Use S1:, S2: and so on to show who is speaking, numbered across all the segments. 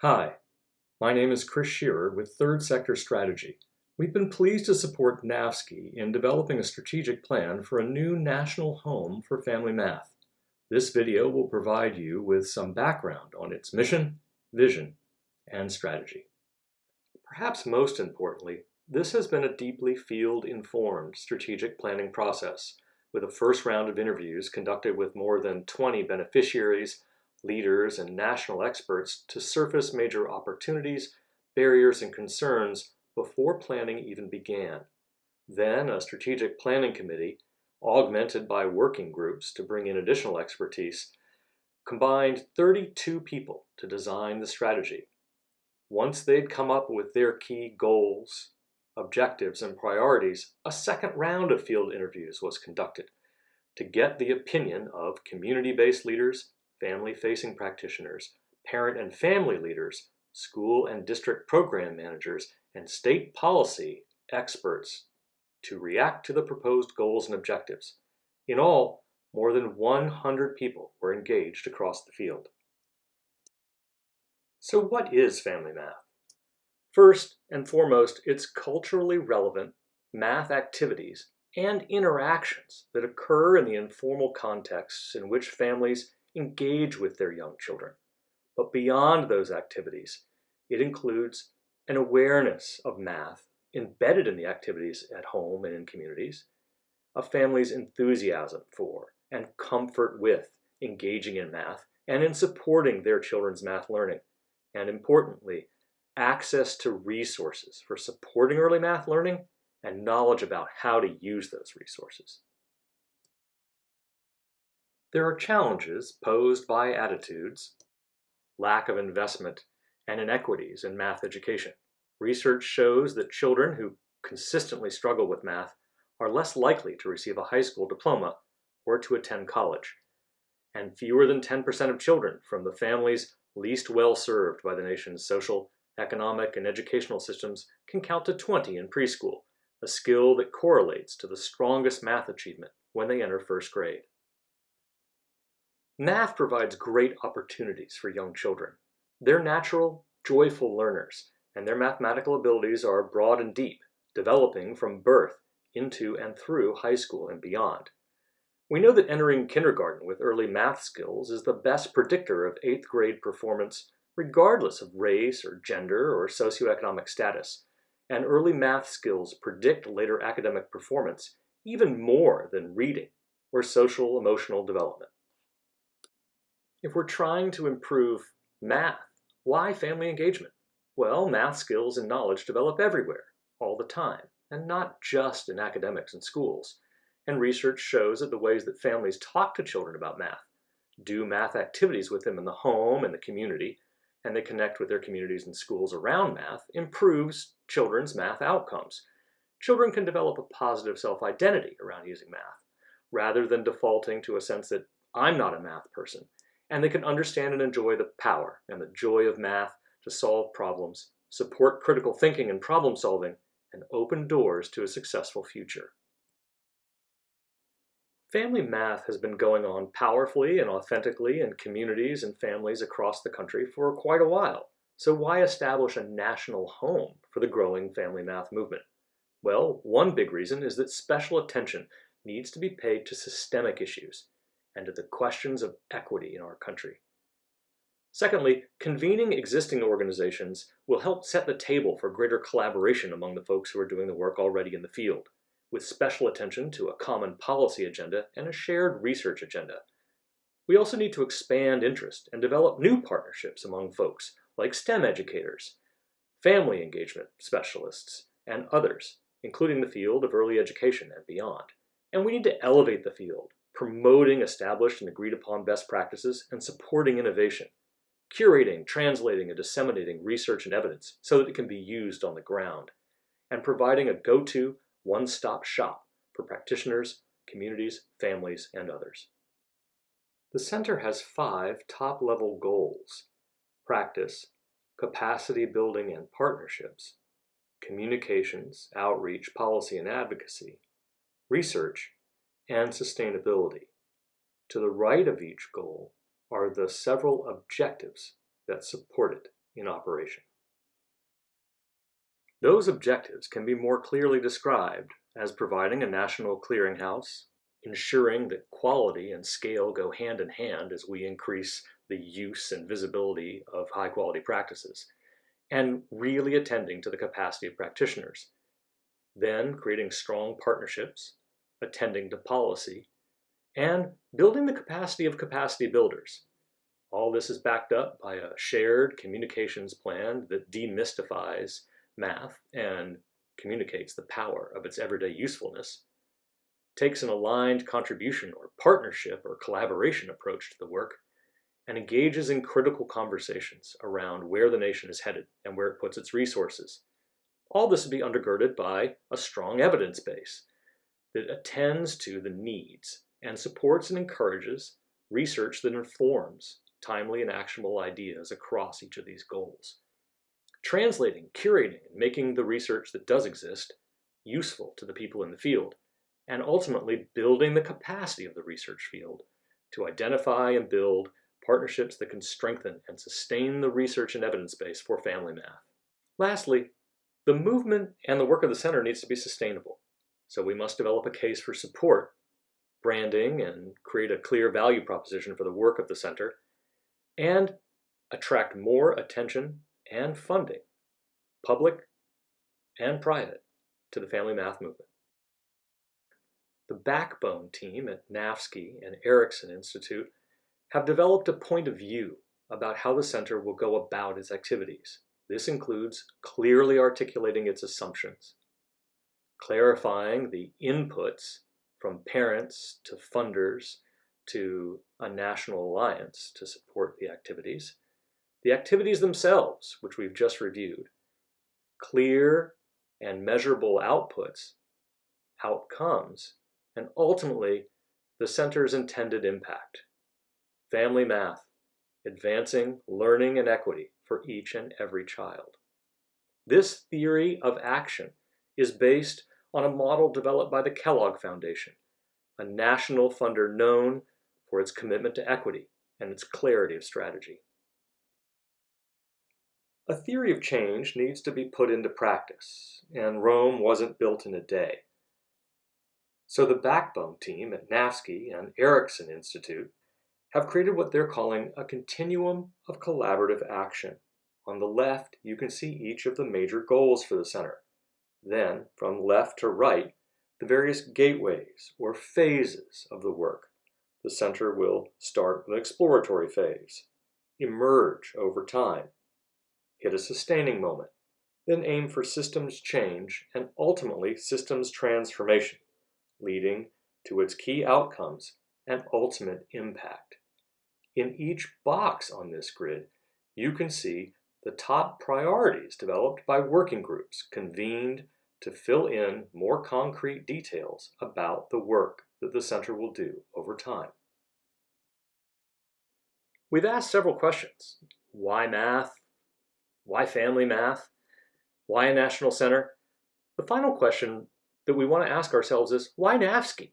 S1: Hi, my name is Chris Shearer with Third Sector Strategy. We've been pleased to support NAFSCE in developing a strategic plan for a new national home for family math. This video will provide you with some background on its mission, vision, and strategy. Perhaps most importantly, this has been a deeply field-informed strategic planning process, with a first round of interviews conducted with more than 20 beneficiaries, leaders, and national experts to surface major opportunities, barriers, and concerns before planning even began. Then a strategic planning committee, augmented by working groups to bring in additional expertise, combined 32 people to design the strategy. Once they'd come up with their key goals, objectives, and priorities, a second round of field interviews was conducted to get the opinion of community-based leaders, family-facing practitioners, parent and family leaders, school and district program managers, and state policy experts to react to the proposed goals and objectives. In all, more than 100 people were engaged across the field. So what is family math? First and foremost, it's culturally relevant math activities and interactions that occur in the informal contexts in which families engage with their young children. But beyond those activities, it includes an awareness of math embedded in the activities at home and in communities, a family's enthusiasm for and comfort with engaging in math and in supporting their children's math learning, and importantly, access to resources for supporting early math learning and knowledge about how to use those resources. There are challenges posed by attitudes, lack of investment, and inequities in math education. Research shows that children who consistently struggle with math are less likely to receive a high school diploma or to attend college. And fewer than 10% of children from the families least well served by the nation's social, economic, and educational systems can count to 20 in preschool, a skill that correlates to the strongest math achievement when they enter first grade. Math provides great opportunities for young children. They're natural, joyful learners, and their mathematical abilities are broad and deep, developing from birth into and through high school and beyond. We know that entering kindergarten with early math skills is the best predictor of 8th grade performance regardless of race or gender or socioeconomic status, and early math skills predict later academic performance even more than reading or social emotional development. If we're trying to improve math, why family engagement? Well, math skills and knowledge develop everywhere, all the time, and not just in academics and schools. And research shows that the ways that families talk to children about math, do math activities with them in the home and the community, and they connect with their communities and schools around math, improves children's math outcomes. Children can develop a positive self-identity around using math, rather than defaulting to a sense that I'm not a math person, and they can understand and enjoy the power and the joy of math to solve problems, support critical thinking and problem solving, and open doors to a successful future. Family math has been going on powerfully and authentically in communities and families across the country for quite a while. So why establish a national home for the growing family math movement? Well, one big reason is that special attention needs to be paid to systemic issues and to the questions of equity in our country. Secondly, convening existing organizations will help set the table for greater collaboration among the folks who are doing the work already in the field, with special attention to a common policy agenda and a shared research agenda. We also need to expand interest and develop new partnerships among folks like STEM educators, family engagement specialists, and others, including the field of early education and beyond. And we need to elevate the field, promoting established and agreed upon best practices and supporting innovation, curating, translating, and disseminating research and evidence so that it can be used on the ground, and providing a go-to one-stop shop for practitioners, communities, families, and others. The center has 5 top-level goals: practice, capacity building and partnerships, communications, outreach, policy and advocacy, research, and sustainability. To the right of each goal are the several objectives that support it. in operation. Those objectives can be more clearly described as providing a national clearinghouse, ensuring that quality and scale go hand in hand as we increase the use and visibility of high-quality practices, and really attending to the capacity of practitioners. Then creating strong partnerships, attending to policy, and building the capacity of capacity builders. All this is backed up by a shared communications plan that demystifies math and communicates the power of its everyday usefulness, takes an aligned contribution or partnership or collaboration approach to the work, and engages in critical conversations around where the nation is headed and where it puts its resources. All this would be undergirded by a strong evidence base that attends to the needs and supports and encourages research that informs timely and actionable ideas across each of these goals. Translating, curating, and making the research that does exist useful to the people in the field, and ultimately building the capacity of the research field to identify and build partnerships that can strengthen and sustain the research and evidence base for family math. Lastly, the movement and the work of the center needs to be sustainable, so we must develop a case for support, branding, and create a clear value proposition for the work of the center, and attract more attention and funding, public and private, to the family math movement. The Backbone team at NAFSCI and Erickson Institute have developed a point of view about how the center will go about its activities. This includes clearly articulating its assumptions, clarifying the inputs from parents to funders to a national alliance to support the activities themselves, which we've just reviewed, clear and measurable outputs, outcomes, and ultimately the center's intended impact. Family math, advancing learning and equity for each and every child. This theory of action is based on a model developed by the Kellogg Foundation, a national funder known for its commitment to equity and its clarity of strategy. A theory of change needs to be put into practice, and Rome wasn't built in a day. So the Backbone team at NAFSCI and Erickson Institute have created what they're calling a continuum of collaborative action. On the left, you can see each of the major goals for the center. Then, from left to right, the various gateways or phases of the work. The center will start with an exploratory phase, emerge over time, hit a sustaining moment, then aim for systems change and ultimately systems transformation, leading to its key outcomes and ultimate impact. In each box on this grid, you can see the top priorities developed by working groups convened to fill in more concrete details about the work that the center will do over time. We've asked several questions. Why math? Why family math? Why a national center? The final question that we want to ask ourselves is, why NAFSCI?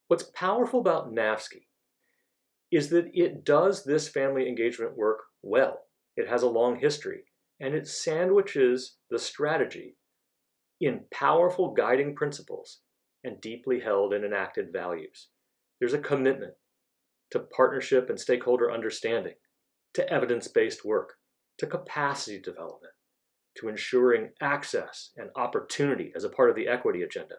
S1: What's powerful about NAFSCI is that it does this family engagement work well. It has a long history, and it sandwiches the strategy in powerful guiding principles and deeply held and enacted values. There's a commitment to partnership and stakeholder understanding, to evidence-based work, to capacity development, to ensuring access and opportunity as a part of the equity agenda,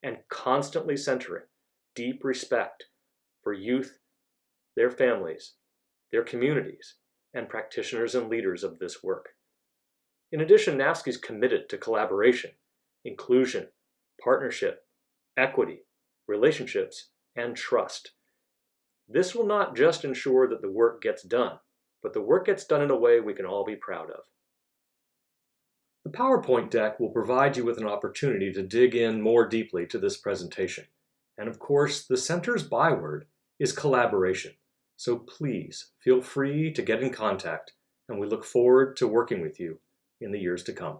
S1: and constantly centering deep respect for youth, their families, their communities, and practitioners and leaders of this work. In addition, NAFSCI is committed to collaboration, inclusion, partnership, equity, relationships, and trust. This will not just ensure that the work gets done, but the work gets done in a way we can all be proud of. The PowerPoint deck will provide you with an opportunity to dig in more deeply to this presentation. And of course, the center's byword is collaboration. So please feel free to get in contact, and we look forward to working with you in the years to come.